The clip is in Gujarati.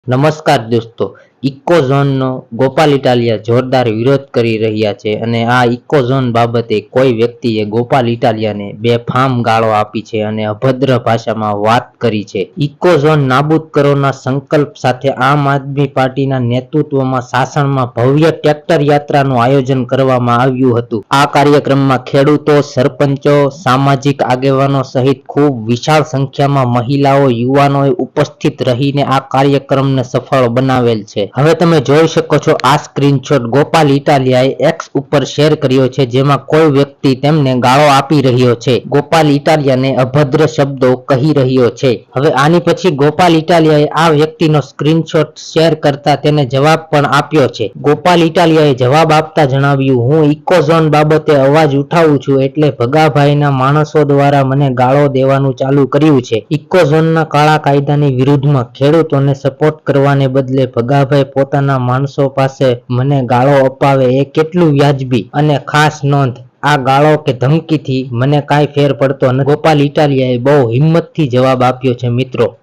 નમસ્કાર દોસ્તો, ઇકોઝોનનો ગોપાલ ઇટાલિયા જોરદાર વિરોધ કરી રહ્યા છે અને આ ઇકોઝોન બાબતે કોઈ વ્યક્તિએ ગોપાલ ઇટાલિયાને બેફામ ગાળો આપી છે અને અભદ્ર ભાષામાં વાત કરી છે. ઇકોઝોન નાબૂદ કરોના સંકલ્પ સાથે આમ આદમી પાર્ટીના નેતૃત્વમાં સાસણમાં ભવ્ય ટ્રેક્ટર યાત્રાનું આયોજન કરવામાં આવ્યું હતું. આ કાર્યક્રમમાં ખેડૂતો, સરપંચો, સામાજિક આગેવાનો સહિત ખૂબ વિશાળ સંખ્યામાં મહિલાઓ, યુવાનોએ ઉપસ્થિત રહીને આ કાર્યક્રમને સફળ બનાવેલ છે. હવે તમે જોઈ શકો છો આ સ્ક્રીનશોટ ગોપાલ ઇટાલિયાએ એક્સ ઉપર શેર કર્યો છે, જેમાં કોઈ વ્યક્તિ તેમને ગાળો આપી રહ્યો છે. ગોપાલ ઇટાલિયાને અભદ્ર શબ્દો કહી રહ્યો છે. હવે આની પછી ગોપાલ ઇટાલિયાએ આ વ્યક્તિનો સ્ક્રીનશોટ શેર કરતા તેને જવાબ પણ આપ્યો છે. ગોપાલ ઇટાલિયાએ જવાબ આપતા જણાવ્યું, હું ઇકોઝોન બાબતે અવાજ ઉઠાવું છું એટલે ભગાભાઈના માણસો દ્વારા મને ગાળો દેવાનું ચાલુ કર્યું છે. ઇકોઝોનના કાળા કાયદાની વિરુદ્ધમાં ખેડૂતોને સપોર્ટ કરવાને બદલે ભગાભાઈ પોતાના માણસો પાસે મને ગાળો અપાવે એ કેટલું વ્યાજબી? અને ખાસ નોંધ, આ ગાળો કે ધમકીથી મને કાંઈ ફેર પડતો નથી. ગોપાલ ઇટાલિયાએ બહુ હિંમતથી જવાબ આપ્યો છે મિત્રો.